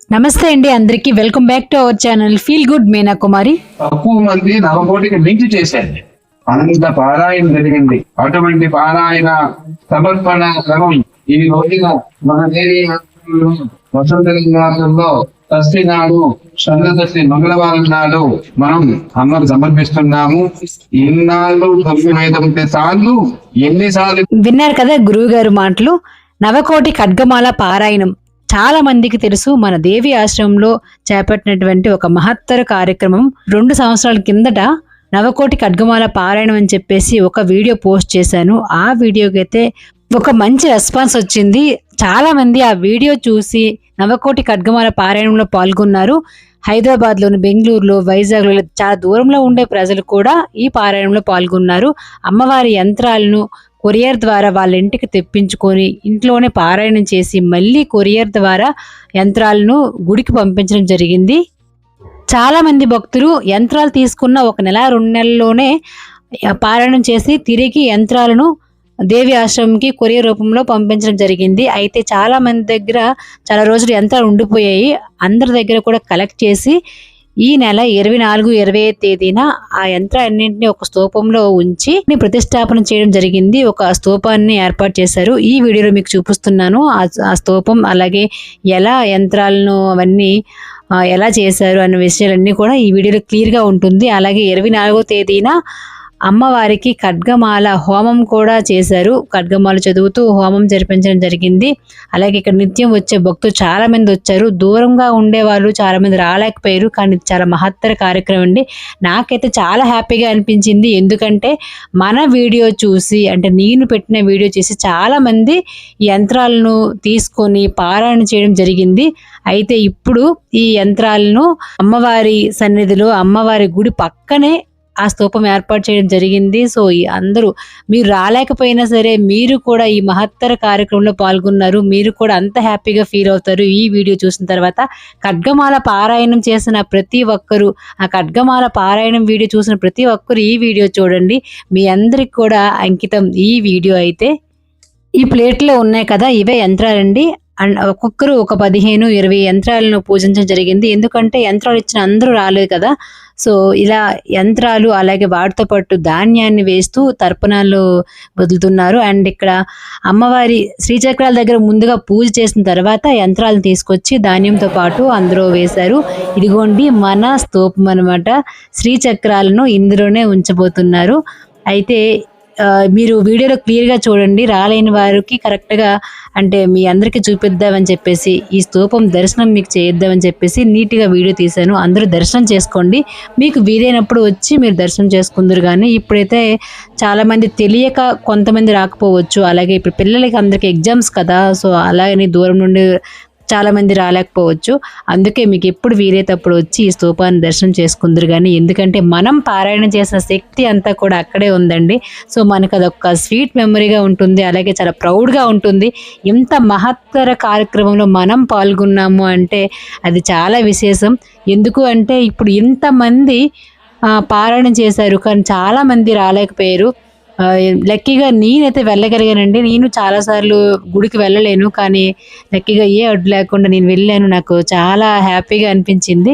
నమస్తే అండి అందరికి welcome back to our channel feel good Meena Kumari. తక్కువ మంది నవకోటికి మించి చేశారు. అంత పారాయణ జరిగింది. అటువంటి పారాయణ సమర్పణ క్రమం ఈ రోజున మన దేవి వసంత లింగాలలో షష్ఠి నాడు చంద్రదశి మంగళవారం నాడు మనం అమ్మకు సమర్పిస్తున్నాము. ఇన్నాళ్ళు 9 సార్లు ఎన్నిసార్లు విన్నారు కదా గురువు గారు మాటలు. నవకోటి ఖడ్గమాల పారాయణం చాలా మందికి తెలుసు. మన దేవి ఆశ్రమంలో చేపట్టినటువంటి ఒక మహత్తర కార్యక్రమం 2 సంవత్సరాల కిందట నవకోటి ఖడ్గమాల పారాయణం అని చెప్పేసి ఒక వీడియో పోస్ట్ చేశాను. ఆ వీడియోకి అయితే ఒక మంచి రెస్పాన్స్ వచ్చింది. చాలా మంది ఆ వీడియో చూసి నవకోటి ఖడ్గమాల పారాయణంలో పాల్గొన్నారు. హైదరాబాద్ లోని, బెంగళూరులో, వైజాగ్ లో చాలా దూరంలో ఉండే ప్రజలు కూడా ఈ పారాయణంలో పాల్గొన్నారు. అమ్మవారి యంత్రాలను కొరియర్ ద్వారా వాళ్ళ ఇంటికి తెప్పించుకొని ఇంట్లోనే పారాయణం చేసి మళ్ళీ కొరియర్ ద్వారా యంత్రాలను గుడికి పంపించడం జరిగింది. చాలా మంది భక్తులు యంత్రాలు తీసుకున్న 1 నెల 2 నెలల్లోనే పారాయణం చేసి తిరిగి యంత్రాలను దేవి ఆశ్రమంకి కొరియర్ రూపంలో పంపించడం జరిగింది. అయితే చాలా మంది దగ్గర చాలా రోజులు యంత్రాలు ఉండిపోయాయి. అందరి దగ్గర కూడా కలెక్ట్ చేసి ఈ నెల 24, 25 తేదీన ఆ యంత్రాలన్నింటినీ ఒక స్తూపంలో ఉంచి ప్రతిష్టాపన చేయడం జరిగింది. ఒక స్తూపాన్ని ఏర్పాటు చేశారు. ఈ వీడియోలో మీకు చూపిస్తున్నాను ఆ స్తూపం, అలాగే ఎలా యంత్రాలను అవన్నీ ఎలా చేశారు అనే విషయాలన్నీ కూడా ఈ వీడియోలో క్లియర్గా ఉంటుంది. అలాగే 24వ తేదీన అమ్మవారికి ఖడ్గమాల హోమం కూడా చేశారు. ఖడ్గమాల చదువుతూ హోమం జరిపించడం జరిగింది. అలాగే ఇక్కడ నిత్యం వచ్చే భక్తులు చాలా మంది వచ్చారు. దూరంగా ఉండేవాళ్ళు చాలా మంది రాలేకపోయారు. కానీ చాలా మహత్తర కార్యక్రమం అండి. నాకైతే చాలా హ్యాపీగా అనిపించింది. ఎందుకంటే మన వీడియో చూసి, అంటే నేను పెట్టిన వీడియో చూసి చాలా మంది ఈ యంత్రాలను తీసుకొని పారాయణ చేయడం జరిగింది. అయితే ఇప్పుడు ఈ యంత్రాలను అమ్మవారి సన్నిధిలో, అమ్మవారి గుడి పక్కనే ఆ స్తూపం ఏర్పాటు చేయడం జరిగింది. సో అందరూ మీరు రాలేకపోయినా సరే మీరు కూడా ఈ మహత్తర కార్యక్రమంలో పాల్గొన్నారు. మీరు కూడా అంత హ్యాపీగా ఫీల్ అవుతారు ఈ వీడియో చూసిన తర్వాత. ఖడ్గమాల పారాయణం చేసిన ప్రతి ఒక్కరూ, ఆ ఖడ్గమాల పారాయణం వీడియో చూసిన ప్రతి ఒక్కరు ఈ వీడియో చూడండి. మీ అందరికి కూడా అంకితం ఈ వీడియో. అయితే ఈ ప్లేట్లో ఉన్నాయి కదా, ఇవే యంత్రాలండి. అండ్ ఒక్కొక్కరు ఒక 15, 20 యంత్రాలను పూజించడం జరిగింది. ఎందుకంటే యంత్రాలు ఇచ్చిన అందరూ రాలేదు కదా. సో ఇలా యంత్రాలు, అలాగే వాటితో పాటు ధాన్యాన్ని వేస్తూ తర్పణాలు వదులుతున్నారు. అండ్ ఇక్కడ అమ్మవారి శ్రీచక్రాల దగ్గర ముందుగా పూజ చేసిన తర్వాత యంత్రాలను తీసుకొచ్చి ధాన్యంతో పాటు అందులో వేశారు. ఇదిగోండి మన స్తూపం అనమాట. శ్రీచక్రాలను ఇందులోనే ఉంచబోతున్నారు. అయితే మీరు వీడియోలో క్లియర్గా చూడండి. రాలేని వారికి కరెక్ట్గా, అంటే మీ అందరికీ చూపిద్దామని చెప్పేసి, ఈ స్తూపం దర్శనం మీకు చేయిద్దామని చెప్పేసి నీట్గా వీడియో తీశాను. అందరూ దర్శనం చేసుకోండి. మీకు వీలైనప్పుడు వచ్చి మీరు దర్శనం చేసుకుందరు. కానీ ఇప్పుడైతే చాలామంది తెలియక కొంతమంది రాకపోవచ్చు. అలాగే ఇప్పుడు పిల్లలకి అందరికీ ఎగ్జామ్స్ కదా. సో అలాగని దూరం నుండి చాలా మంది రాలేకపోవచ్చు. అందుకే మీకు ఎప్పుడు వీలైతప్పుడు వచ్చి ఈ స్తూపాన్ని దర్శనం చేసుకుందరు. కానీ ఎందుకంటే మనం పారాయణం చేసిన శక్తి అంతా కూడా అక్కడే ఉందండి. సో మనకు అదొక స్వీట్ మెమరీగా ఉంటుంది. అలాగే చాలా ప్రౌడ్గా ఉంటుంది. ఇంత మహత్తర కార్యక్రమంలో మనం పాల్గొన్నాము అంటే అది చాలా విశేషం. ఎందుకు అంటే ఇప్పుడు ఇంతమంది పారాయణం చేశారు, కానీ చాలామంది రాలేకపోయారు. లక్కీగా నేనైతే వెళ్ళగలిగానండి. నేను చాలాసార్లు గుడికి వెళ్ళలేను, కానీ లక్కీగా ఏ అడ్డు లేకుండా నేను వెళ్ళాను. నాకు చాలా హ్యాపీగా అనిపించింది.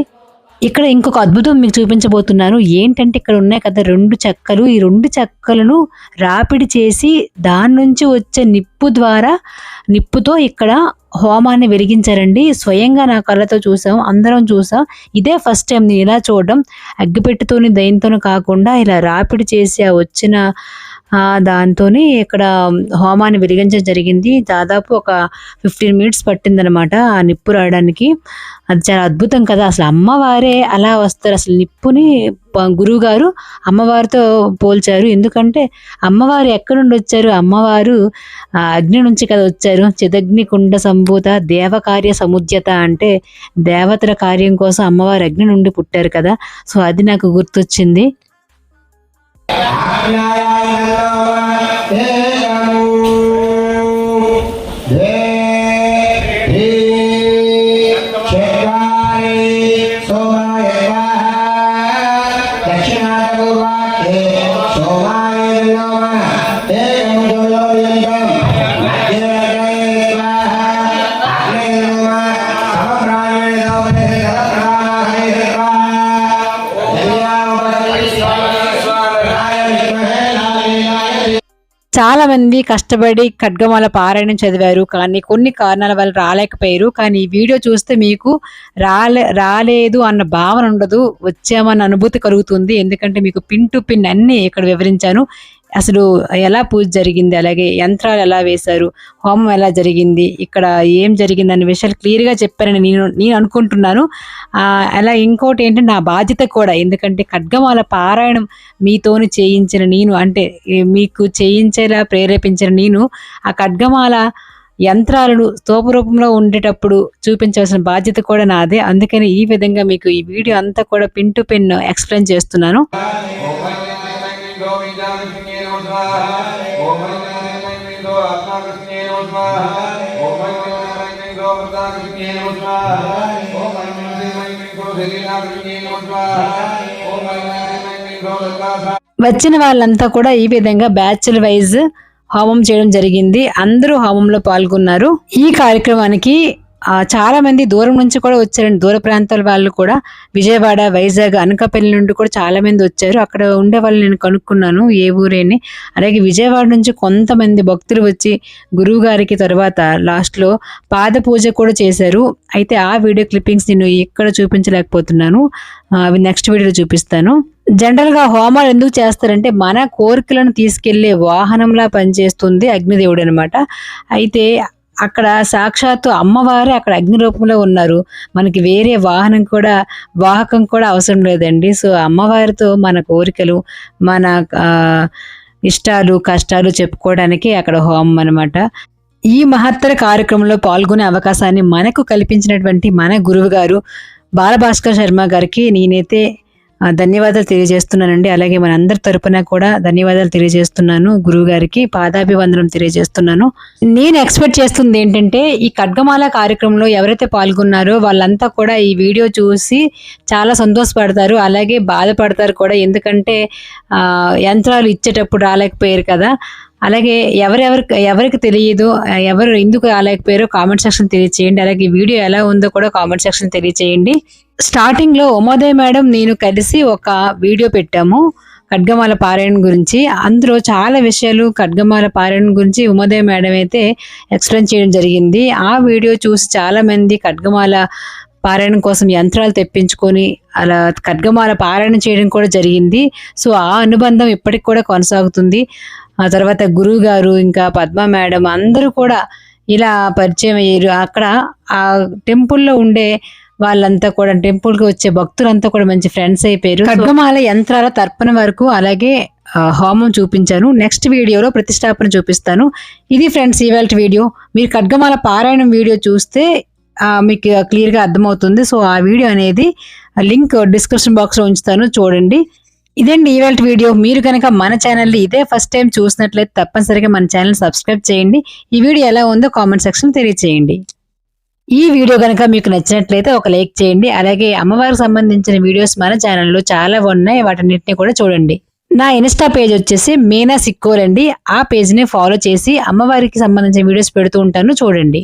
ఇక్కడ ఇంకొక అద్భుతం మీకు చూపించబోతున్నాను. ఏంటంటే ఇక్కడ ఉన్నాయి కదా 2 చెక్కలు. ఈ 2 చెక్కలను రాపిడి చేసి దాని నుంచి వచ్చే నిప్పుతో ఇక్కడ హోమాన్ని వెలిగించారండి. స్వయంగా నా కళ్ళతో చూసాం, అందరం చూసాం. ఇదే ఫస్ట్ టైం నేను ఇలా చూడడం. అగ్గిపెట్టుతోని దయంతోని కాకుండా ఇలా రాపిడి చేసి ఆ వచ్చిన దాంతోని ఇక్కడ హోమాన్ని వెలిగించడం జరిగింది. దాదాపు ఒక 15 మినిట్స్ పట్టిందనమాట ఆ నిప్పు రావడానికి. అది చాలా అద్భుతం కదా. అసలు అమ్మవారే అలా వస్తారు. అసలు నిప్పుని గురువు గారు అమ్మవారితో పోల్చారు. ఎందుకంటే అమ్మవారు ఎక్కడి నుండి వచ్చారు? అమ్మవారు అగ్ని నుంచి కదా వచ్చారు. చిదగ్ని కుండ సంభూత దేవకార్య సముద్యత, అంటే దేవతల కార్యం కోసం అమ్మవారు అగ్ని నుండి పుట్టారు కదా. సో అది నాకు గుర్తొచ్చింది. చాలా మంది కష్టపడి ఖడ్గమాల పారాయణం చదివారు, కానీ కొన్ని కారణాల వల్ల రాలేకపోయారు. కానీ ఈ వీడియో చూస్తే మీకు రాలేదు అన్న భావన ఉండదు, వచ్చామన్న అనుభూతి కలుగుతుంది. ఎందుకంటే మీకు పిన్ టు పిన్ అన్నీ ఇక్కడ వివరించాను. అసలు ఎలా పూజ జరిగింది, అలాగే యంత్రాలు ఎలా వేశారు, హోమం ఎలా జరిగింది, ఇక్కడ ఏం జరిగింది అనే విషయాలు క్లియర్గా చెప్పారని నేను అనుకుంటున్నాను. అలా ఇంకోటి ఏంటంటే నా బాధ్యత కూడా, ఎందుకంటే ఖడ్గమాల పారాయణం మీతోని చేయించిన నేను, అంటే మీకు చేయించేలా ప్రేరేపించిన నేను, ఆ ఖడ్గమాల యంత్రాలను స్తూప రూపంలో ఉండేటప్పుడు చూపించాల్సిన బాధ్యత కూడా నాదే. అందుకని ఈ విధంగా మీకు ఈ వీడియో అంతా కూడా పిన్ టు పిన్ ఎక్స్ప్లెయిన్ చేస్తున్నాను. వచ్చిన వాళ్ళంతా కూడా ఈ విధంగా బ్యాచ్ల వైజ్ హోమం చేయడం జరిగింది. అందరూ హోమంలో పాల్గొన్నారు. ఈ కార్యక్రమానికి చాలా మంది దూరం నుంచి కూడా వచ్చారండి. దూర ప్రాంతాల వాళ్ళు కూడా, విజయవాడ, వైజాగ్, అనకాపల్లి నుండి కూడా చాలా మంది వచ్చారు. అక్కడ ఉండే వాళ్ళు నేను కనుక్కున్నాను ఏ ఊరేని. అలాగే విజయవాడ నుంచి కొంతమంది భక్తులు వచ్చి గురువు గారికి తర్వాత లాస్ట్లో పాద పూజ కూడా చేశారు. అయితే ఆ వీడియో క్లిప్పింగ్స్ నేను ఇక్కడ చూపించలేకపోతున్నాను, అవి నెక్స్ట్ వీడియోలో చూపిస్తాను. జనరల్గా హోమాలు ఎందుకు చేస్తారంటే మన కోరికలను తీసుకెళ్లే వాహనంలా పనిచేస్తుంది అగ్నిదేవుడు అనమాట. అయితే అక్కడ సాక్షాత్తు అమ్మవారే అక్కడ అగ్ని రూపంలో ఉన్నారు. మనకి వేరే వాహకం కూడా అవసరం లేదండి. సో అమ్మవారితో మన కోరికలు, మన ఇష్టాలు, కష్టాలు చెప్పుకోవడానికి అక్కడ హోమం అనమాట. ఈ మహత్తర కార్యక్రమంలో పాల్గొనే అవకాశాన్ని మనకు కల్పించినటువంటి మన గురువు గారు బాలభాస్కర్ శర్మ గారికి నేనైతే ధన్యవాదాలు తెలియజేస్తున్నానండి. అలాగే మన అందరి తరపున కూడా ధన్యవాదాలు తెలియజేస్తున్నాను. గురువు గారికి పాదాభివందనం తెలియజేస్తున్నాను. నేను ఎక్స్పెక్ట్ చేస్తుంది ఏంటంటే ఈ ఖడ్గమాల కార్యక్రమంలో ఎవరైతే పాల్గొన్నారో వాళ్ళంతా కూడా ఈ వీడియో చూసి చాలా సంతోషపడతారు, అలాగే బాధపడతారు కూడా. ఎందుకంటే యంత్రాలు ఇచ్చేటప్పుడు రాలేకపోయారు కదా. అలాగే ఎవరికి తెలియదు, ఎవరు ఎందుకు రాలేకపోయారో కామెంట్ సెక్షన్ తెలియచేయండి. అలాగే వీడియో ఎలా ఉందో కూడా కామెంట్ సెక్షన్ తెలియచేయండి. స్టార్టింగ్ లో ఉమాదేవి మేడం నేను కలిసి ఒక వీడియో పెట్టాము ఖడ్గమాల పారాయణ గురించి. అందులో చాలా విషయాలు ఖడ్గమాల పారాయణ గురించి ఉమాదేవి మేడం అయితే ఎక్స్ప్లెయిన్ చేయడం జరిగింది. ఆ వీడియో చూసి చాలా మంది ఖడ్గమాల పారాయణం కోసం యంత్రాలు తెప్పించుకొని అలా ఖడ్గమాల పారాయణం చేయడం కూడా జరిగింది. సో ఆ అనుబంధం ఇప్పటికి కూడా కొనసాగుతుంది. ఆ తర్వాత గురువు గారు, ఇంకా పద్మ మేడం అందరూ కూడా ఇలా పరిచయం అయ్యారు. అక్కడ ఆ టెంపుల్లో ఉండే వాళ్ళంతా కూడా, టెంపుల్కి వచ్చే భక్తులంతా కూడా మంచి ఫ్రెండ్స్ అయిపోయారు. ఖడ్గమాల యంత్రాల తర్పణ వరకు, అలాగే హోమం చూపించాను. నెక్స్ట్ వీడియోలో ప్రతిష్టాపన చూపిస్తాను. ఇది ఫ్రెండ్స్ ఇవాళ వీడియో. మీరు ఖడ్గమాల పారాయణం వీడియో చూస్తే మీకు క్లియర్గా అర్థమవుతుంది. సో ఆ వీడియో అనేది లింక్ డిస్క్రిప్షన్ బాక్స్లో ఉంచుతాను, చూడండి. ఇదండి ఇవాళ వీడియో. మీరు కనుక మన ఛానల్ని ఇదే ఫస్ట్ టైం చూసినట్లయితే తప్పనిసరిగా మన ఛానల్ సబ్స్క్రైబ్ చేయండి. ఈ వీడియో ఎలా ఉందో కామెంట్ సెక్షన్ తెలియచేయండి. ఈ వీడియో కనుక మీకు నచ్చినట్లయితే ఒక లైక్ చేయండి. అలాగే అమ్మవారికి సంబంధించిన వీడియోస్ మన ఛానల్లో చాలా ఉన్నాయి, వాటన్నిటిని కూడా చూడండి. నా ఇన్స్టా పేజ్ వచ్చేసి మీనా సిక్కోర్ అండి. ఆ పేజ్ని ఫాలో చేసి అమ్మవారికి సంబంధించిన వీడియోస్ పెడుతూ ఉంటాను, చూడండి.